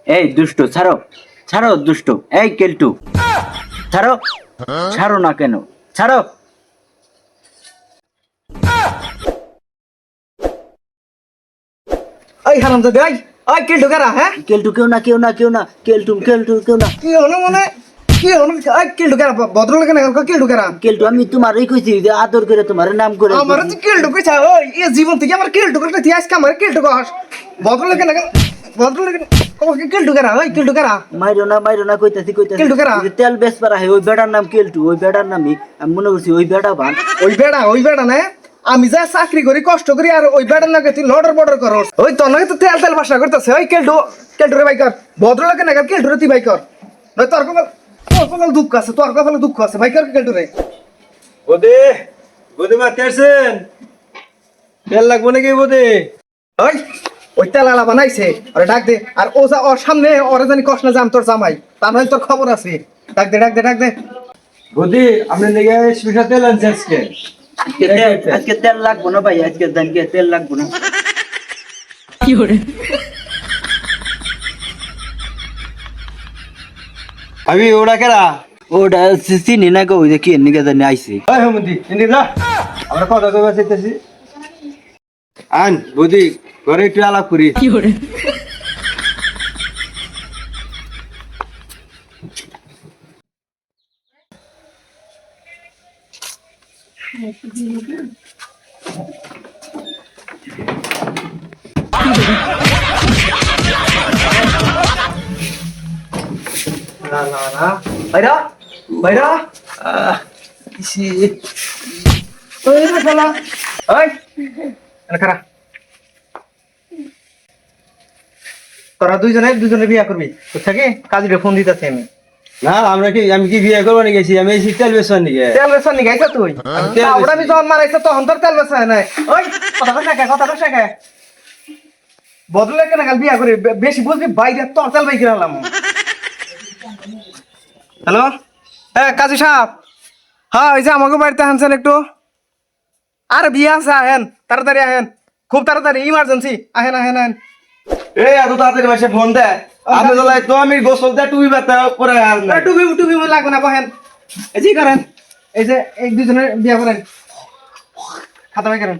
এই দুষ্ট ছাড়ো, ছাড়ো দুষ্ট। এই কেলটু ছাড়ো, ছাড়ো না কেন, ছাড়ো। এই হারামজাদা এই কেলটু কারা হ্যাঁ কেলটু কেউ না, কেউ না, কেউ না, কেলটু কেলটু কেউ না। কি হলো মানে কি হলো এই কেলটু কারা ভদ্রলোক না কেলটু কারা কেলটু আমি তোমারই কইছি যে আদর করে তোমার নাম করে আমার তো কেলটু কইছা ওই এ জীবন থেকে আমার কেলটু করতে তুই আজকে আমার কেলটু কস ভদ্রলোক না ভদ্রলোক কেলটু কারা ওই কেলটু কারা মাইরো না কইতাছি কইতাছি। কেলটু কারা? এই যে তেল বেচবার আহে ওই বেটার নাম কেলটু, ওই বেটার নামই আমি মনে করছি ওই বেটা বান। ওই বেড়া না আমি যা চাকরি করি কষ্ট করি আর ওই বেড়ার নাকি তুই লডর বর্ডার করস ওই তোর নাকি তো তেল তেল ভাষা করতেছে ওই কেলটু রে বাইকর ভদ্রলোকে না কেলটু রে তুই বাইকর নয় তোর কপাল দুঃখ আছে তোর কপালে দুঃখ আছে বাইকর কেলটু রে বোদে বোদে মা তেরছেন তেল লাগবো নাকি বোদে? ওই তেল আলা বানাইছে আরে ডাক দে আর ও যা ওর সামনে ওরা জানি কষ্ট না জাম তোর জামাই তা নয় তোর খবর আছে ডাক দে বোদে আপনার লেগে স্পেশাল তেল আনছে আজকে। আজকে তেল লাগবো না ভাই, আজকে জানকে তেল লাগবো না। আমি ওরা কেরা? ওটা চিনি না গো, ওই যে কি নিকে জানি আইছে। ওই হেমন্তি ইনি যা আমরা কথা কইবা চাইতেছি। আন বুদি ঘরে একটু আলাপ করি। না বাইরা ইসি, ওই রে শালা ওই এনে খারা তোরা দুইজনে বিয়া করবি বুঝছা কি কাজীরে ফোন দিতেছি আমি না আমি কি বিয়ে করবো নাকি গেছি আমি এই তেল বেচবার নাকি? তেল বেচা নি গাইছা তুই তেল বেচা- ওটা আমি যখন মারাইছে তখন তোর তেল বেচা নাই ওই কথা শেখে বদলে কেন কাল বিয়া করি বেশি বুঝবি বাইরে তোর তেল বাই কিনালাম হ্যালো হ্যাঁ কাজী সাহেব হ্যাঁ ওই যে আমাকে বাড়িতে আনছেন একটু আরে বিয়ে আছে আহেন তাড়াতাড়ি আহেন খুব তাড়াতাড়ি ইমার্জেন্সি আহেন এই এত তাড়াতাড়ি মাসে ফোন দেয় আপনি তো তো আমি গোসল দেয় টুপি ব্যথা পরে আর না। টুপি লাগবে না বহেন এই যে করেন এই যে এই দুজনের বিয়া করেন খাতা বাই করেন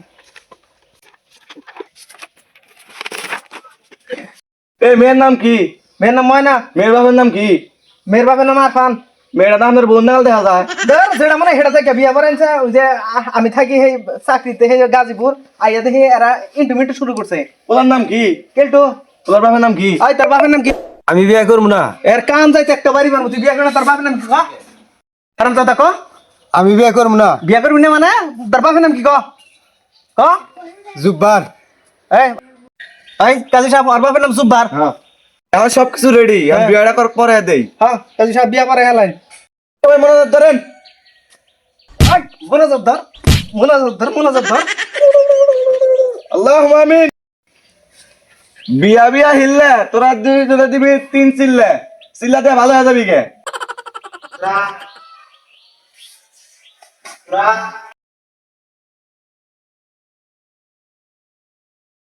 এই মেয়ের নাম কি? মেয়ের নাম ময়না মেয়ের বাবার নাম কি? মেয়ের বাপের নাম আরফান মেয়েটা তো আমাদের বোন নাল দেখা যায়। যেটা মানে হেটা থেকে বিয়া করেনছে ওই যে আমি থাকি সেই চাকরিতে সেই গাজীপুর আইয়া দেখি এরা ইন্টুমিন্টু শুরু করছে ওনার নাম কি? কেলটু ওনার বাবার নাম কি? আই তার বাপের নাম কি আমি বিয়ে করবো না। এর কান যাইতে একটা বাড়ি বানবো তুই বিয়া করে তার বাপের নাম কি কারণ তো দেখো আমি বিয়ে করবো না। বিয়া করবি না মানে তার বাপের নাম কি ক জুব্বার। এই এই কাজী সাহেব আর বাপের নাম সুব্বার হ্যাঁ আমার সবকিছু রেডি আমি বিয়েটা কর পরে দেই। হ্যাঁ কাজী সাহেব বিয়া করে হেলাই ওই মনোযোগ ধরেন। মনোযোগ ধর আল্লাহ আমিন। বিয়া হিললে তোরা দুই জনে দিবি 3 চিল্লাতে ভালো হয়ে যাবি কে? রা